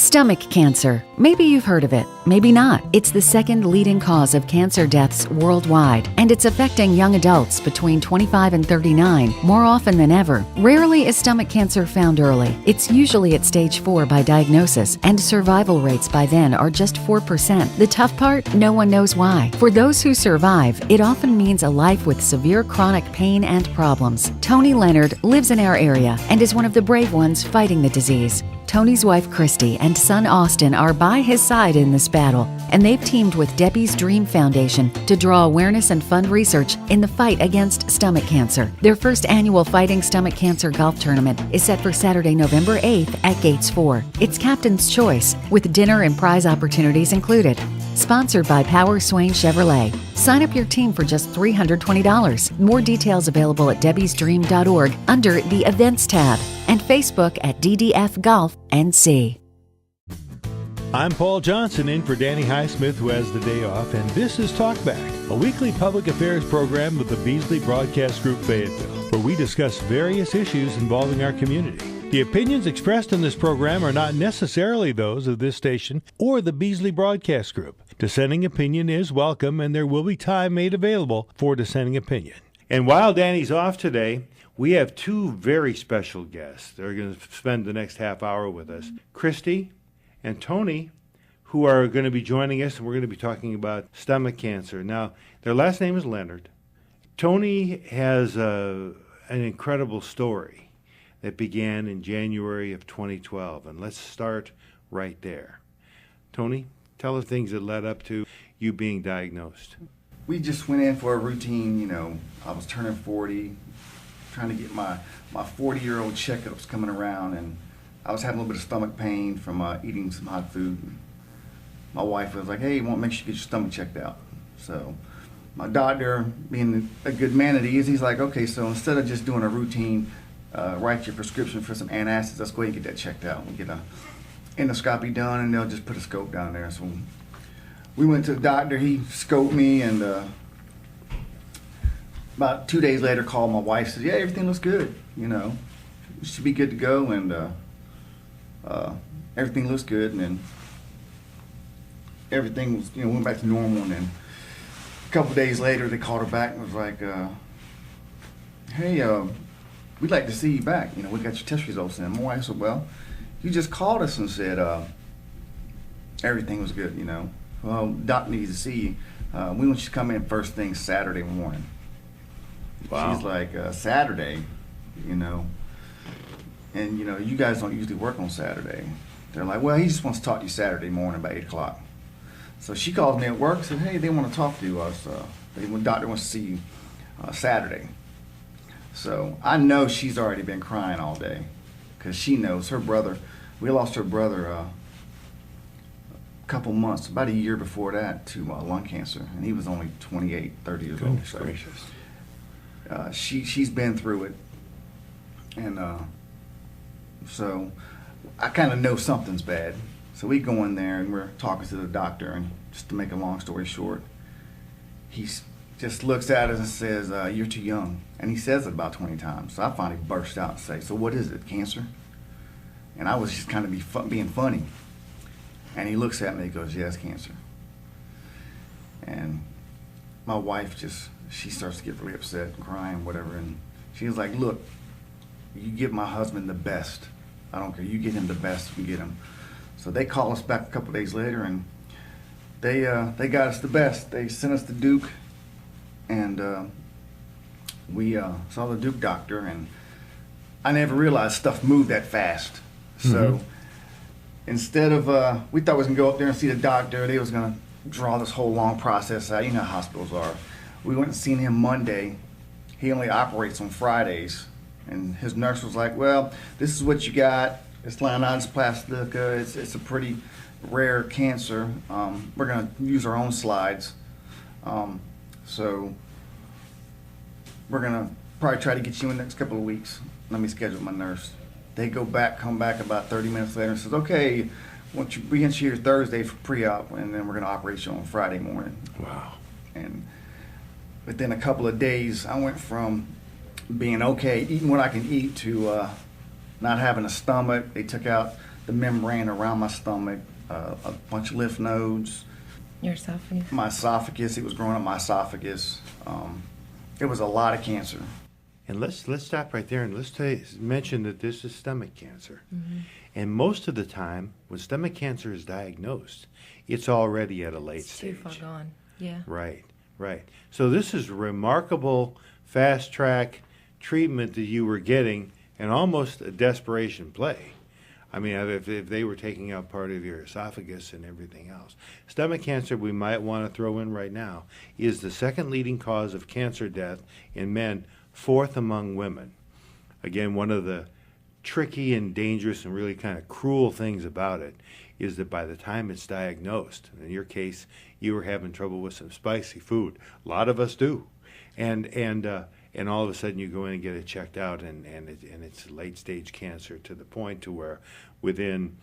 Stomach cancer. Maybe you've heard of it, maybe not. It's the second leading cause of cancer deaths worldwide, and it's affecting young adults between 25 and 39 more often than ever. Rarely is stomach cancer found early. It's usually at stage 4 by diagnosis, and survival rates by then are just 4%. The tough part? No one knows why. For those who survive, it often means a life with severe chronic pain and problems. Tony Leonard lives in our area and is one of the brave ones fighting the disease. Tony's wife, Christy, and son, Austin, are by his side in this battle, and they've teamed with Debbie's Dream Foundation to draw awareness and fund research in the fight against stomach cancer. Their first annual Fighting Stomach Cancer golf tournament is set for Saturday, November 8th at Gates 4. It's captain's choice, with dinner and prize opportunities included. Sponsored by Power Swain Chevrolet. Sign up your team for just $320. More details available at debbiesdream.org under the Events tab and Facebook at DDF Golf NC. I'm Paul Johnson in for Danny Highsmith, who has the day off, and this is Talkback, a weekly public affairs program of the Beasley Broadcast Group Fayetteville, where we discuss various issues involving our community. The opinions expressed in this program are not necessarily those of this station or the Beasley Broadcast Group. Dissenting opinion is welcome, and there will be time made available for dissenting opinion. And while Danny's off today, we have two very special guests. They're going to spend the next half hour with us. Christy and Tony, who are going to be joining us, and we're going to be talking about stomach cancer. Now, their last name is Leonard. Tony has an incredible story that began in January of 2012, and let's start right there. Tony, tell us things that led up to you being diagnosed. We just went in for a routine, I was turning 40, trying to get my 40-year-old checkups coming around, and I was having a little bit of stomach pain from eating some hot food. My wife was like, hey, you want to make sure you get your stomach checked out. So my doctor, being a good man that he is, he's like, okay, so instead of just doing a routine, write your prescription for some antacids, let's go ahead and get that checked out. We'll get a endoscopy done, and they'll just put a scope down there. So we went to the doctor, he scoped me, and about 2 days later called my wife, said, yeah, everything looks good, you should be good to go, and everything looks good, and then everything was, went back to normal, and then a couple of days later they called her back and was like, hey, we'd like to see you back, we got your test results in. My wife said, well, you just called us and said everything was good, Well, doc needs to see you. We want you to come in first thing Saturday morning. Wow. She's like, Saturday, and you guys don't usually work on Saturday. They're like, well, he just wants to talk to you Saturday morning about 8 o'clock. So she calls me at work and said, hey, they want to talk to us. The doctor wants to see you Saturday. So I know she's already been crying all day because she knows her brother. We lost her brother a couple months, about a year before that, to lung cancer, and he was only 28, 30 years old. So gracious. She's been through it, and so I kind of know something's bad. So we go in there and we're talking to the doctor, and just to make a long story short, he just looks at us and says, you're too young. And he says it about 20 times. So I finally burst out and say, so what is it, cancer? And I was just kind of being funny. And he looks at me and he goes, yes, cancer. And my wife she starts to get really upset and crying, whatever. And she was like, look, you give my husband the best. I don't care. You get him the best you can get him. So they call us back a couple days later, and they got us the best. They sent us to Duke, and we saw the Duke doctor, and I never realized stuff moved that fast. So instead of, we thought we was going to go up there and see the doctor. They was going to draw this whole long process out. You know how hospitals are. We went and seen him Monday. He only operates on Fridays. And his nurse was like, well, this is what you got. It's Leonidas plastica. It's a pretty rare cancer. We're going to use our own slides. So we're going to probably try to get you in the next couple of weeks. Let me schedule my nurse. They come back about 30 minutes later and says, okay, want you be in here Thursday for pre-op, and then we're going to operate you on Friday morning. Wow. And within a couple of days, I went from being okay, eating what I can eat, to not having a stomach. They took out the membrane around my stomach, a bunch of lymph nodes. Your esophagus? My esophagus, it was growing up my esophagus. It was a lot of cancer. And let's stop right there and let's mention that this is stomach cancer. Mm-hmm. And most of the time, when stomach cancer is diagnosed, it's already at a late stage. Too far gone. Yeah. Right, right. So this is remarkable fast-track treatment that you were getting, and almost a desperation play. I mean, if they were taking out part of your esophagus and everything else. Stomach cancer, we might want to throw in right now, is the second leading cause of cancer death in men, fourth among women. Again, one of the tricky and dangerous and really kind of cruel things about it is that by the time it's diagnosed, in your case, you were having trouble with some spicy food. A lot of us do. And all of a sudden you go in and get it checked out, and it's late stage cancer to the point to where within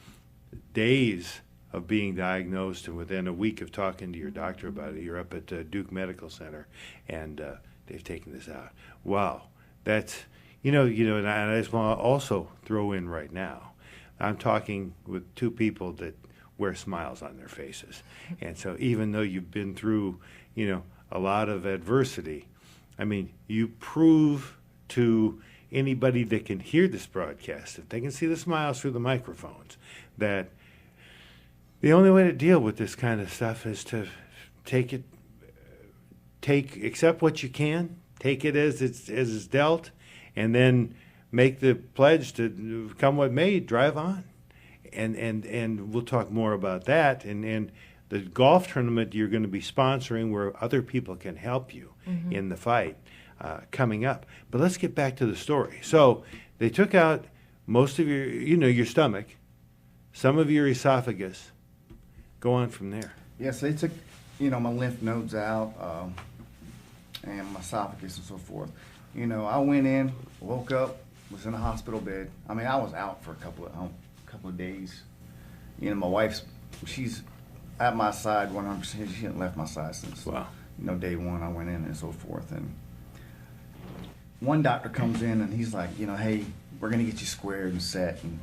days of being diagnosed and within a week of talking to your doctor about it, you're up at Duke Medical Center and they've taken this out. Wow, that's and I just want to also throw in right now, I'm talking with two people that wear smiles on their faces, and so even though you've been through a lot of adversity, I mean, you prove to anybody that can hear this broadcast, if they can see the smiles through the microphones, that the only way to deal with this kind of stuff is to accept what you can, take it as it's dealt, and then make the pledge to come what may, drive on. And we'll talk more about that. And the golf tournament you're going to be sponsoring where other people can help you in the fight coming up. But let's get back to the story. So they took out most of your stomach, some of your esophagus. Go on from there. Yes, they took, my lymph nodes out, and my esophagus and so forth. I went in, woke up, was in a hospital bed. I mean, I was out for a couple of days. My wife's, she's at my side 100%. She hadn't left my side since day one I went in and so forth. And one doctor comes in and he's like, hey, we're gonna get you squared and set. And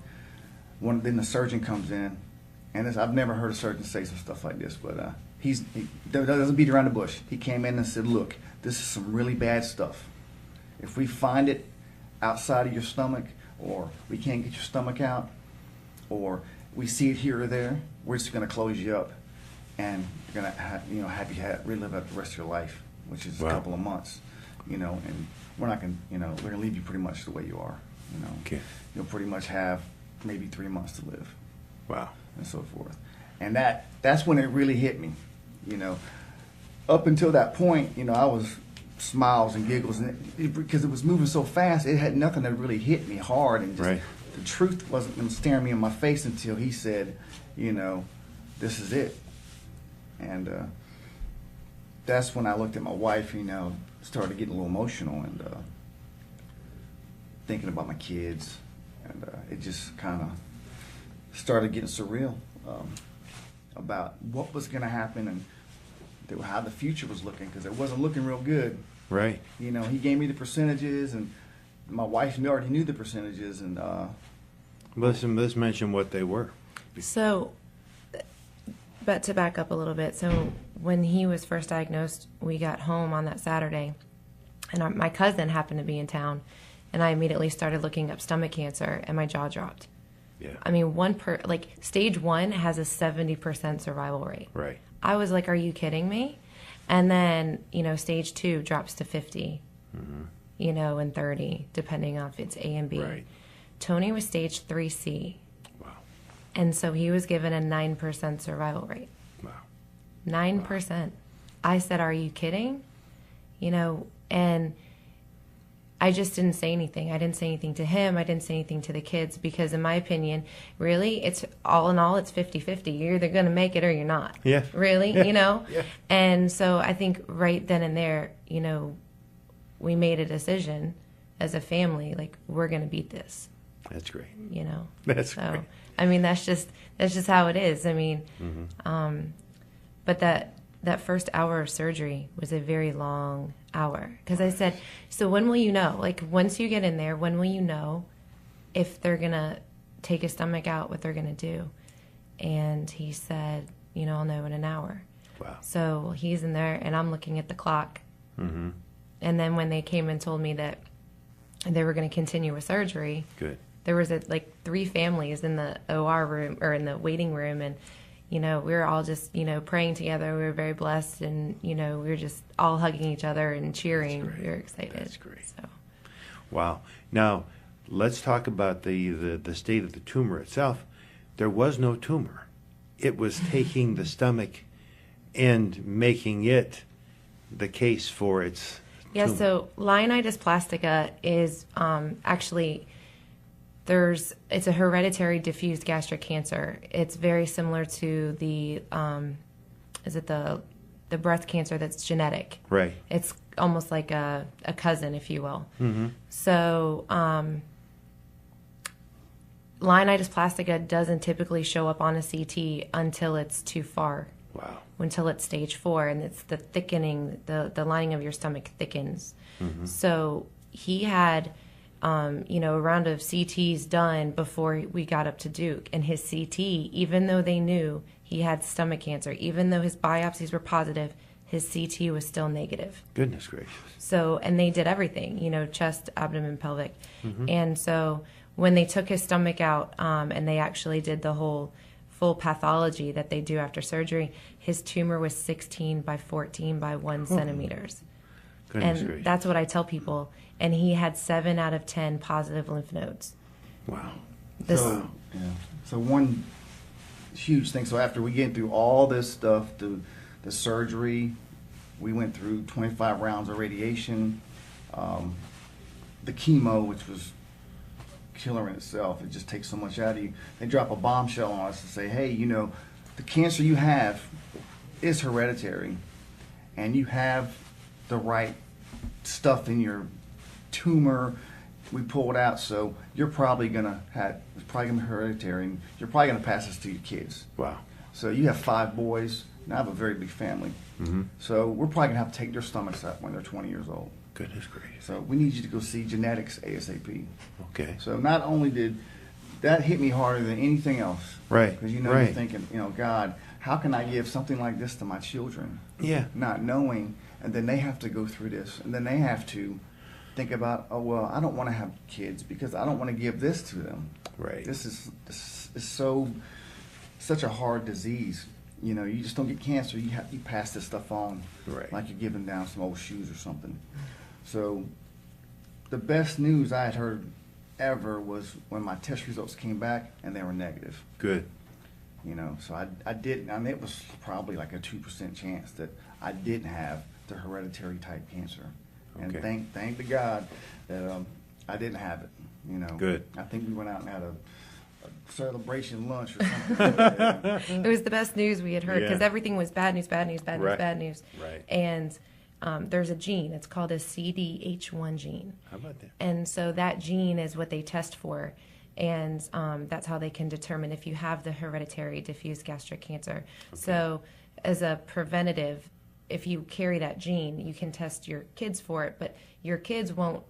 then the surgeon comes in, and I've never heard a surgeon say some stuff like this, but he doesn't beat around the bush. He came in and said, look, this is some really bad stuff. If we find it outside of your stomach, or we can't get your stomach out, or we see it here or there, we're just going to close you up, and you're going to have you relive it the rest of your life, which is a couple of months, and we're not going to, we're going to leave you pretty much the way you are, Okay. You'll pretty much have maybe 3 months to live. Wow. And so forth. And that's when it really hit me, Up until that point, I was smiles and giggles, and because it was moving so fast, it had nothing that really hit me hard, and just the truth wasn't staring me in my face until he said, this is it. And that's when I looked at my wife, started getting a little emotional and thinking about my kids, and it just kind of started getting surreal about what was going to happen and how the future was looking, because it wasn't looking real good. Right. He gave me the percentages, and my wife already knew the percentages, and let's mention what they were. So, but to back up a little bit, so when he was first diagnosed, we got home on that Saturday, and my cousin happened to be in town, and I immediately started looking up stomach cancer, and my jaw dropped. Yeah. I mean, stage 1 has a 70% survival rate. Right. I was like, are you kidding me? And then, stage 2 drops to 50, and 30, depending on if it's A and B. Right. Tony was stage 3C. Wow. And so he was given a 9% survival rate. Wow. 9%. Wow. I said, are you kidding? And I just didn't say anything. I didn't say anything to him. I didn't say anything to the kids, because in my opinion, really, it's all in all, it's 50-50. You're either going to make it or you're not. Yeah. Really, Yeah. And so I think right then and there, we made a decision as a family, like, we're going to beat this. That's great. That's so, great. I mean, that's just how it is. I mean, but that first hour of surgery was a very long hour, because I said, so when will you know? Like, once you get in there, when will you know if they're going to take his stomach out, what they're going to do. And he said, I'll know in an hour. Wow. So he's in there, and I'm looking at the clock. Mm-hmm. And then when they came and told me that they were going to continue with surgery, Good. there was like 3 families in the OR room, or in the waiting room, and we were all just praying together. We were very blessed, and we were just all hugging each other and cheering. We were excited. That's great. So. Wow. Now, let's talk about the state of the tumor itself. There was no tumor. It was taking the stomach and making it the case for its Yeah, tumor. so Lionitis plastica is actually, it's a hereditary diffuse gastric cancer. It's very similar to the breast cancer that's genetic. Right. It's almost like a cousin, if you will. Mm-hmm. So Lionitis plastica doesn't typically show up on a CT until it's too far. Wow. Until it's stage 4, and it's the thickening, the lining of your stomach thickens. Mm-hmm. So he had, a round of CTs done before we got up to Duke, and his CT, even though they knew he had stomach cancer, even though his biopsies were positive, his CT was still negative. Goodness gracious. So, and they did everything, chest, abdomen, pelvic. Mm-hmm. And so when they took his stomach out, and they actually did the whole full pathology that they do after surgery, his tumor was 16 by 14 by 1 centimeters. Goodness And gracious. that's what I tell people. And he had 7 out of 10 positive lymph nodes. Wow. So one huge thing. So after we get through all this stuff, the surgery, we went through 25 rounds of radiation, the chemo, which was killer in itself. It just takes so much out of you. They drop a bombshell on us and say, hey, the cancer you have is hereditary, and you have the right stuff in your tumor. We pulled out, so you're probably gonna it's probably gonna be hereditary, and you're probably gonna pass this to your kids. Wow. So you have 5 boys, and I have a very big family. Mm-hmm. So we're probably gonna have to take their stomachs out when they're 20 years old. Goodness gracious. So we need you to go see genetics ASAP. Okay. So not only did that hit me harder than anything else, Right. Because you're Right. thinking, God, how can I give something like this to my children? Yeah. Not knowing, and then they have to go through this, and then they have to think about, oh well, I don't want to have kids because I don't want to give this to them. Right. This is such a hard disease. You just don't get cancer. You pass this stuff on, Right. like you're giving down some old shoes or something. So the best news I had heard ever was when my test results came back and they were negative. Good. So I didn't. I mean, it was probably like a 2% chance that I didn't have the hereditary type cancer. And Okay. thank to God that I didn't have it. Good. I think we went out and had a celebration lunch or something. It was the best news we had heard, because Yeah. everything was bad news, bad news, bad news, Right. bad news. Right. And there's a gene. It's called a CDH1 gene. How about that? And so that gene is what they test for. And that's how they can determine if you have the hereditary diffuse gastric cancer. Okay. So as a preventative, if you carry that gene, you can test your kids for it, but your kids won't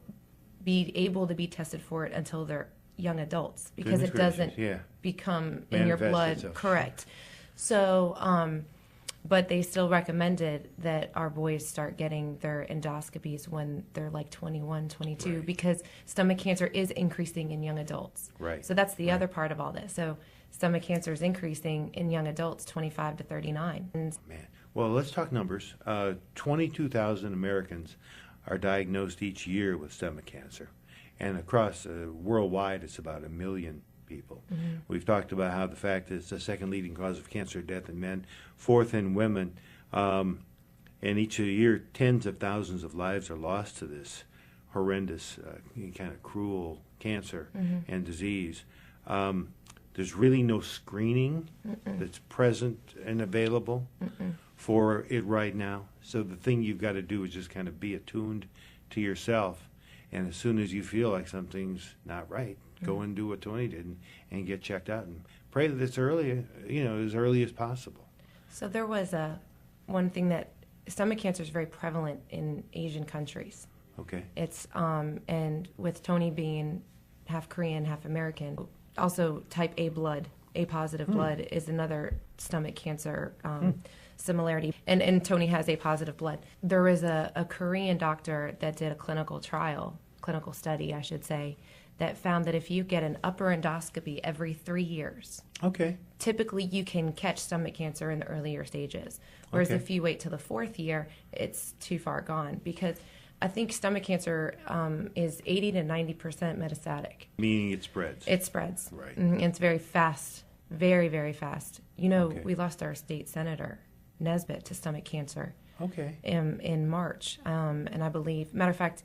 be able to be tested for it until they're young adults, because Goodness it doesn't gracious, yeah. become in your Manifest blood. itself. Correct. So, but they still recommended that our boys start getting their endoscopies when they're like 21, 22, Right. because stomach cancer is increasing in young adults. Right. So that's the Right. other part of all this. So stomach cancer is increasing in young adults, 25 to 39. And Man. Well, let's talk numbers. 22,000 Americans are diagnosed each year with stomach cancer. And across worldwide, it's about 1 million people. Mm-hmm. We've talked about how the fact that it's the second leading cause of cancer death in men, fourth in women. And each year, tens of thousands of lives are lost to this horrendous, kind of cruel cancer and disease. There's really no screening that's present and available for it right now. So the thing you've got to do is just kind of be attuned to yourself. And as soon as you feel like something's not right, go and do what Tony did and get checked out and pray that it's early, as early as possible. so there was one thing that stomach cancer is very prevalent in Asian countries. Okay. It's and with Tony being half Korean, half American, also type A blood, A positive blood is another stomach cancer similarity. And Tony has A positive blood. There was a Korean doctor that did a clinical study, I should say, that found that if you get an upper endoscopy every 3 years, Okay. typically you can catch stomach cancer in the earlier stages. Whereas Okay. if you wait till the 4th year, it's too far gone, because I think stomach cancer is 80 to 90% metastatic. Meaning it spreads. It spreads. Right. And it's very fast, very, very fast. You know, Okay. we lost our state senator, Nesbitt, to stomach cancer Okay. in March. And I believe, matter of fact,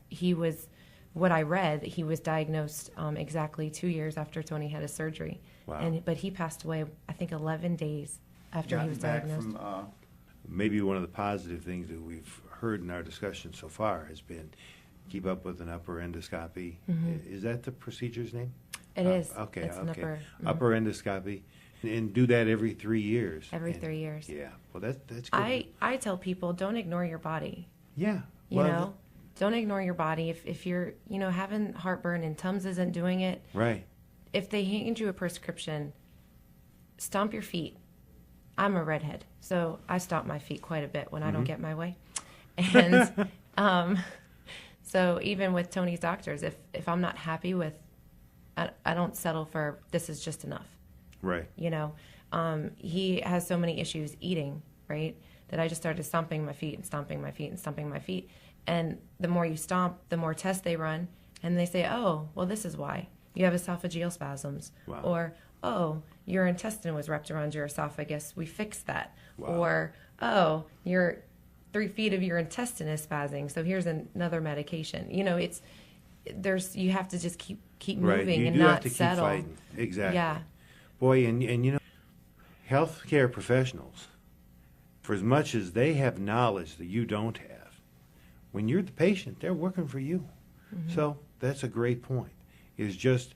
what I read, he was diagnosed exactly 2 years after Tony had his surgery. Wow. But he passed away, I think, 11 days after he was Gotten back diagnosed. from, Maybe one of the positive things that we've heard in our discussion so far has been keep up with an upper endoscopy. Is that the procedure's name? It is. Okay, It's an okay. upper, Upper endoscopy. And do that every 3 years. every And- 3 years. Yeah. Well, that's good. I tell people, don't ignore your body. Yeah. You Well, know, don't ignore your body. If you're, having heartburn and Tums isn't doing it, Right. if they hand you a prescription, stomp your feet. I'm a redhead, so I stomp my feet quite a bit when I don't get my way. And so even with Tony's doctors, if I'm not happy with, I don't settle for this is just enough. Right. He has so many issues eating, right, that I just started stomping my feet and stomping my feet and stomping my feet. And the more you stomp, the more tests they run, and they say, oh, well, this is why. You have esophageal spasms. Wow. Or, oh, your intestine was wrapped around your esophagus. We fixed that. Wow. Or, oh, your 3 feet of your intestine is spazzing, so here's another medication. You have to just keep Right. moving You and do not have to settle. keep fighting. Exactly. Yeah. Boy, and healthcare professionals, for as much as they have knowledge that you don't have, when you're the patient, they're working for you. So that's a great point, is just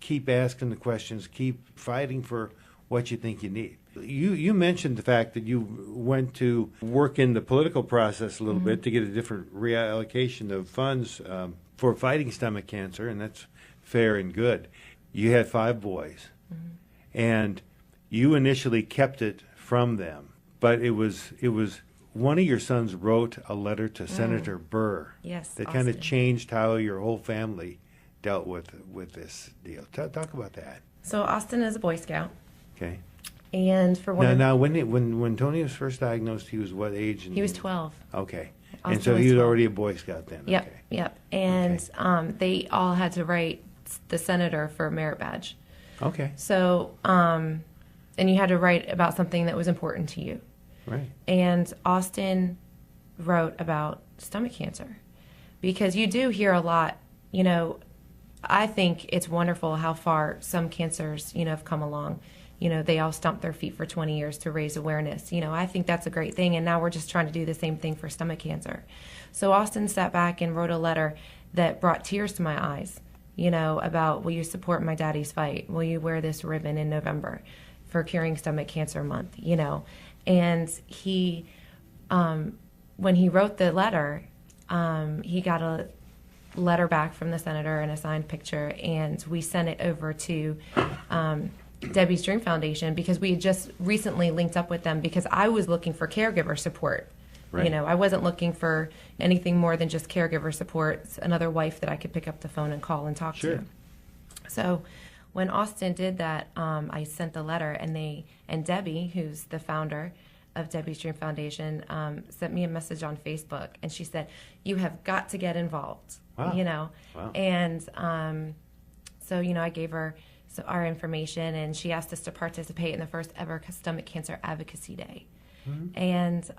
keep asking the questions, keep fighting for what you think you need. You mentioned the fact that you went to work in the political process a little bit to get a different reallocation of funds for fighting stomach cancer, and that's fair and good. You had 5 boys, and you initially kept it from them, but it was one of your sons wrote a letter to Senator Burr. Yes, that kind of Austin. changed how your whole family dealt with this deal. Talk about that. So Austin is a Boy Scout, Okay. and for one, Now, when Tony was first diagnosed, he was what age? he was 12. Okay. Austin And so was he was 12. already a Boy Scout then. Yep, Okay. yep. And they all had to write the senator for a merit badge. Okay. So, and you had to write about something that was important to you. Right. And Austin wrote about stomach cancer, because you do hear a lot. I think it's wonderful how far some cancers, have come along. They all stomped their feet for 20 years to raise awareness. I think that's a great thing, and now we're just trying to do the same thing for stomach cancer. So Austin sat back and wrote a letter that brought tears to my eyes, about, will you support my daddy's fight? Will you wear this ribbon in November for Curing Stomach Cancer Month? And he, when he wrote the letter, he got a letter back from the senator and a signed picture, and we sent it over to Debbie's Dream Foundation, because we had just recently linked up with them, because I was looking for caregiver support. Right. I wasn't looking for anything more than just caregiver support, another wife that I could pick up the phone and call and talk Sure. to. So when Austin did that, I sent the letter, and Debbie, who's the founder of Debbie's Dream Foundation, sent me a message on Facebook, and she said, "You have got to get involved." Wow. Wow. And so I gave her our information, and she asked us to participate in the first ever Stomach Cancer Advocacy Day. And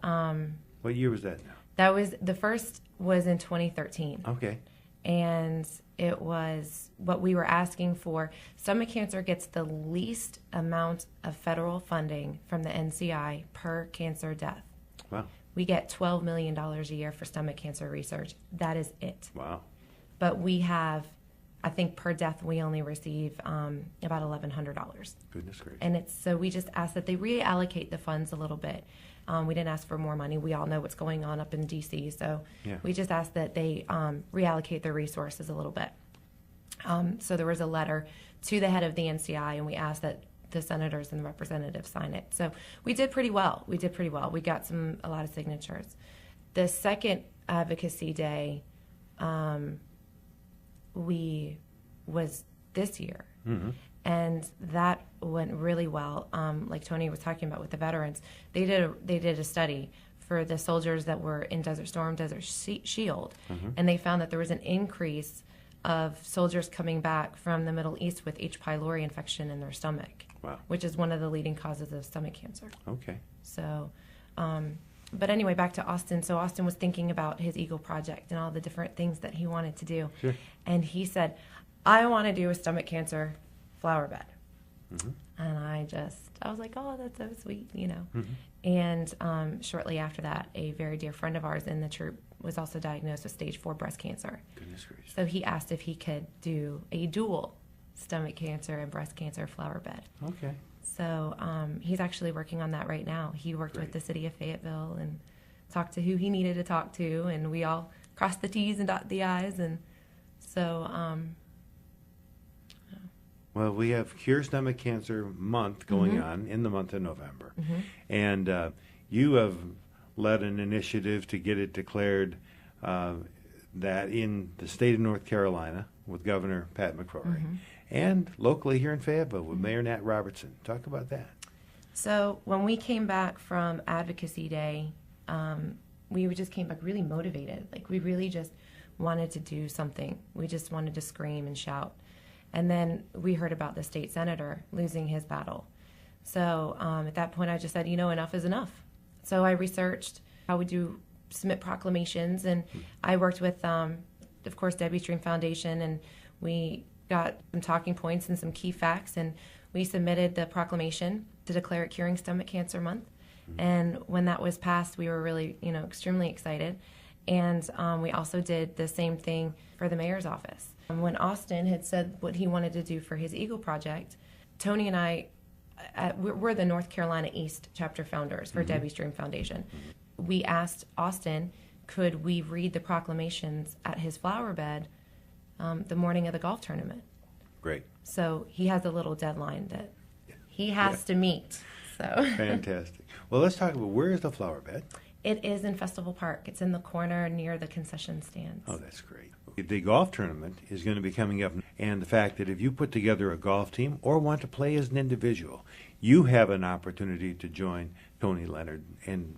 What year was that now? the first was in 2013. Okay. And it was what we were asking for. Stomach cancer gets the least amount of federal funding from the NCI per cancer death. Wow. We get $12 million a year for stomach cancer research. That is it. Wow. But we have, I think per death, we only receive about $1,100. Goodness gracious. And so we just ask that they reallocate the funds a little bit. We didn't ask for more money. We all know what's going on up in D.C., so Yeah. we just ask that they reallocate their resources a little bit. So there was a letter to the head of the NCI, and we asked that the senators and the representatives sign it. So we did pretty well. We got a lot of signatures. The second advocacy day was this year. Mm-hmm. And that went really well. Like Tony was talking about with the veterans, they did a study for the soldiers that were in Desert Storm, Desert Shield, and they found that there was an increase of soldiers coming back from the Middle East with H. pylori infection in their stomach, Wow. which is one of the leading causes of stomach cancer. Okay. So, but anyway, back to Austin. So Austin was thinking about his Eagle Project and all the different things that he wanted to do. Sure. And he said, I want to do a stomach cancer flower bed. Mm-hmm. And I was like, oh, that's so sweet, you know. Mm-hmm. And shortly after that, a very dear friend of ours in the troop was also diagnosed with stage 4 breast cancer. Goodness gracious. So he asked if he could do a dual stomach cancer and breast cancer flower bed. Okay. So he's actually working on that right now. He worked with the city of Fayetteville and talked to who he needed to talk to, and we all crossed the T's and dot the I's. And so Well, we have Cure Stomach Cancer Month going on in the month of November. And you have led an initiative to get it declared that in the state of North Carolina with Governor Pat McCrory and locally here in Fayetteville with Mayor Nat Robertson. Talk about that. So when we came back from Advocacy Day, we just came back really motivated. Like, we really just wanted to do something. We just wanted to scream and shout. And then we heard about the state senator losing his battle. So at that point, I just said, enough is enough. So I researched how would you submit proclamations, and I worked with, of course, Debbie's Dream Foundation, and we got some talking points and some key facts, and we submitted the proclamation to declare it Curing Stomach Cancer Month. And when that was passed, we were really, extremely excited. And we also did the same thing for the mayor's office. When Austin had said what he wanted to do for his Eagle Project, Tony and I, we're the North Carolina East chapter founders for Debbie's Dream Foundation. We asked Austin, could we read the proclamations at his flower bed the morning of the golf tournament? Great. So he has a little deadline that he has to meet. So Fantastic. Well, let's talk about, where is the flower bed? it is in Festival Park. It's in the corner near the concession stands. Oh, that's great. The golf tournament is going to be coming up, and the fact that if you put together a golf team or want to play as an individual, you have an opportunity to join Tony Leonard and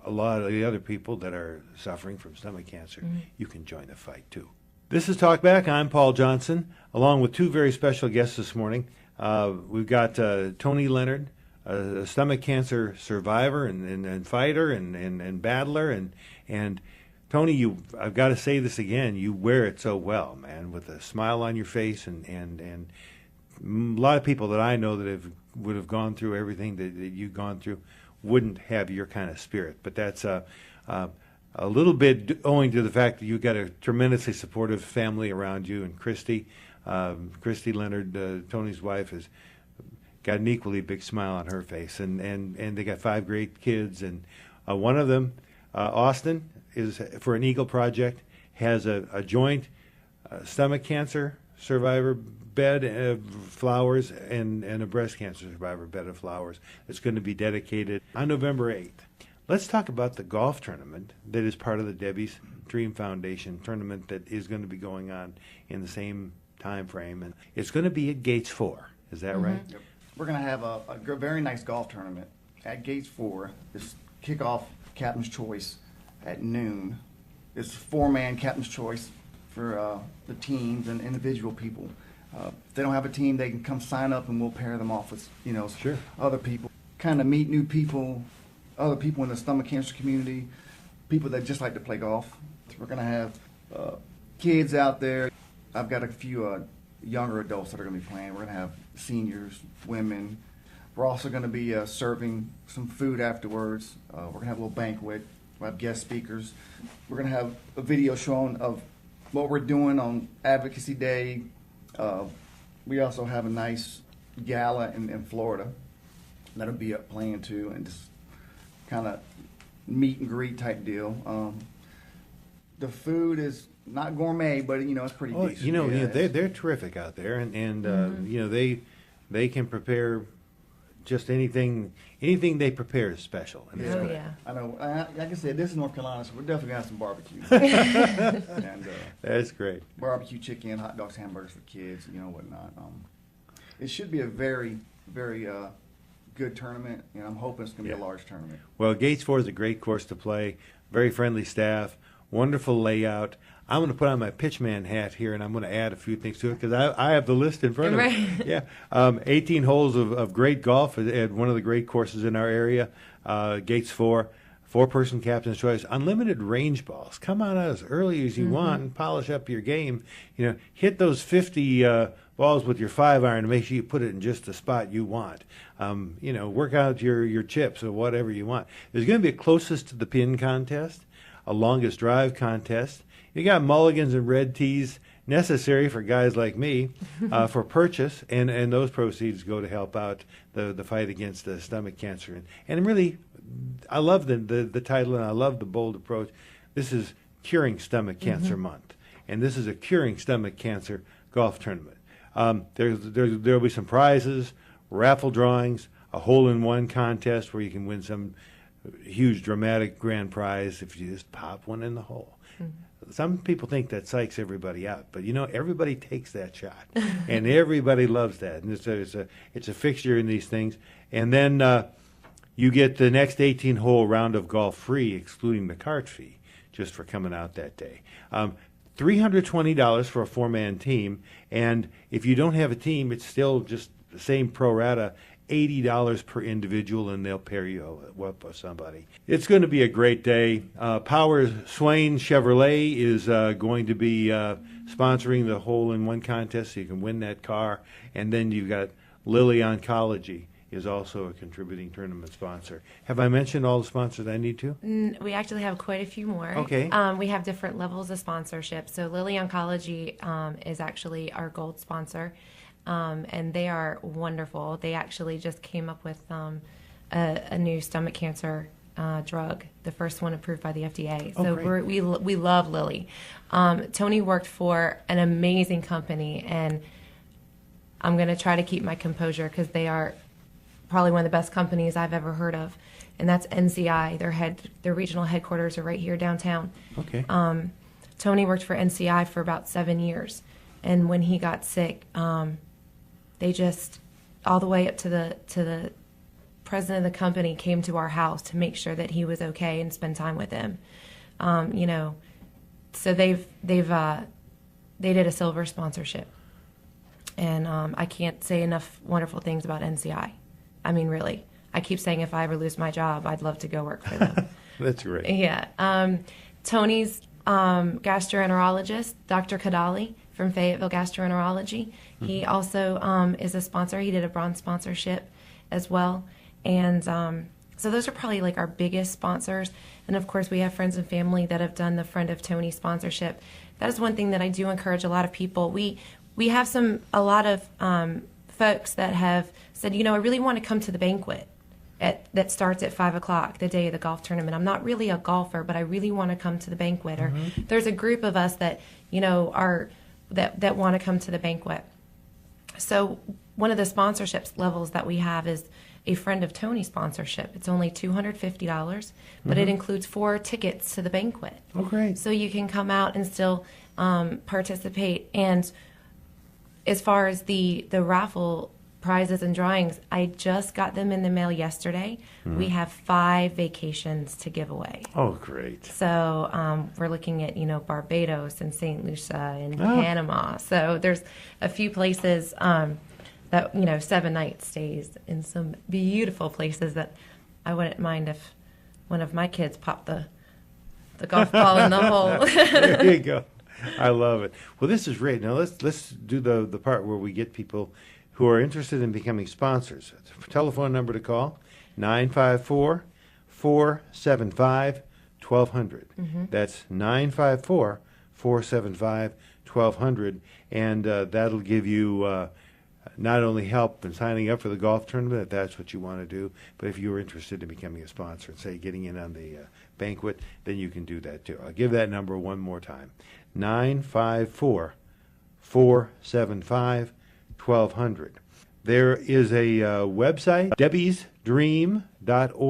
a lot of the other people that are suffering from stomach cancer. You can join the fight, too. This is Talk Back. I'm Paul Johnson, along with two very special guests this morning. We've got Tony Leonard, a stomach cancer survivor and fighter and battler. And Tony, I've got to say this again, you wear it so well, man, with a smile on your face. And a lot of people that I know that would have gone through everything that you've gone through wouldn't have your kind of spirit. But that's a little bit owing to the fact that you've got a tremendously supportive family around you. And Christy Leonard, Tony's wife, has got an equally big smile on her face. And they got 5 great kids. And one of them, Austin, is for an Eagle Project, has a joint stomach cancer survivor bed of flowers and a breast cancer survivor bed of flowers that's going to be dedicated on November 8th. Let's talk about the golf tournament that is part of the Debbie's Dream Foundation tournament that is going to be going on in the same time frame. And it's going to be at Gates 4. Is that right? Yep. We're going to have a very nice golf tournament at Gates 4. This kickoff Captain's Choice at noon. It's 4-man Captain's Choice for the teams and individual people. If they don't have a team, they can come sign up and we'll pair them off with, Sure. other people. Kind of meet new people, other people in the stomach cancer community, people that just like to play golf. We're going to have kids out there. I've got a few younger adults that are going to be playing. We're going to have seniors, women. We're also going to be serving some food afterwards. We're going to have a little banquet. We'll have guest speakers. We're going to have a video showing of what we're doing on Advocacy Day. We also have a nice gala in Florida that'll be up playing too, and just kind of meet and greet type deal. the food is not gourmet, but it's pretty Oh, decent. they're terrific out there, and they can prepare just anything they prepare is special. And it's Oh, good. yeah. I know. Like I said, this is North Carolina, so we're definitely gonna have some barbecue. And That's great. barbecue chicken, hot dogs, hamburgers for kids, whatnot. It should be a very, very good tournament, and I'm hoping it's gonna be a large tournament. Well, Gates 4 is a great course to play. Very friendly staff, wonderful layout. I'm going to put on my pitchman hat here, and I'm going to add a few things to it because I have the list in front of me. Right. Yeah, 18 holes of great golf at one of the great courses in our area. Gates 4, four-person captain's choice, unlimited range balls. Come on out as early as you want and polish up your game. Hit those 50 balls with your 5-iron and make sure you put it in just the spot you want. Work out your chips or whatever you want. There's going to be a closest to the pin contest, a longest drive contest. You got mulligans and red tees necessary for guys like me for purchase, and those proceeds go to help out the fight against stomach cancer. And really, I love the title, and I love the bold approach. This is Curing Stomach Cancer Month, and this is a Curing Stomach Cancer golf tournament. There'll be some prizes, raffle drawings, a hole-in-one contest where you can win some huge dramatic grand prize if you just pop one in the hole. Some people think that psychs everybody out, but everybody takes that shot, and everybody loves that. And it's a fixture in these things. And then you get the next 18-hole round of golf free, excluding the cart fee, just for coming out that day. $320 for a 4-man team, and if you don't have a team, it's still just the same pro rata, $80 per individual, and they'll pair you up with somebody. It's going to be a great day. Powers Swain Chevrolet is going to be sponsoring the hole-in-one contest, so you can win that car. And then you've got Lilly Oncology is also a contributing tournament sponsor. Have I mentioned all the sponsors I need to? We actually have quite a few more. Okay. We have different levels of sponsorship. So Lilly Oncology is actually our gold sponsor. And they are wonderful. They actually just came up with a new stomach cancer drug, the first one approved by the FDA. Oh, So great. we love Lilly. Tony worked for an amazing company, and I'm going to try to keep my composure because they are probably one of the best companies I've ever heard of, and that's NCI. Their regional headquarters are right here downtown. Okay. Tony worked for NCI for about 7 years, and when he got sick, they just all the way up to the president of the company came to our house to make sure that he was okay and spend time with him. So they did a silver sponsorship, and I can't say enough wonderful things about NCI. I mean, really, I keep saying if I ever lose my job, I'd love to go work for them. That's great. Yeah. Tony's gastroenterologist, Dr. Kadali from Fayetteville Gastroenterology. He also is a sponsor. He did a bronze sponsorship as well. And so those are probably like our biggest sponsors. And of course, we have friends and family that have done the Friend of Tony sponsorship. That is one thing that I do encourage a lot of people. We have a lot of folks that have said, I really want to come to the banquet that starts at 5 o'clock the day of the golf tournament. I'm not really a golfer, but I really want to come to the banquet. Or there's a group of us that that want to come to the banquet. So one of the sponsorships levels that we have is a Friend of Tony sponsorship. It's only $250, but it includes 4 tickets to the banquet. Oh, great. So you can come out and still participate. And as far as the raffle prizes and drawings, I just got them in the mail yesterday. We have 5 vacations to give away. Oh, great. So we're looking at, Barbados and St. Lucia and Panama. So there's a few places that, 7-night stays in some beautiful places that I wouldn't mind if one of my kids popped the golf ball in the hole. There you go. I love it. Well, this is great. Now let's do the part where we get people who are interested in becoming sponsors. Telephone number to call, 954-475-1200. That's 954-475-1200, and that'll give you not only help in signing up for the golf tournament, if that's what you want to do, but if you're interested in becoming a sponsor and, say, getting in on the banquet, then you can do that too. I'll give that number one more time, 954-475-1200. There is a website, debbiesdream.org.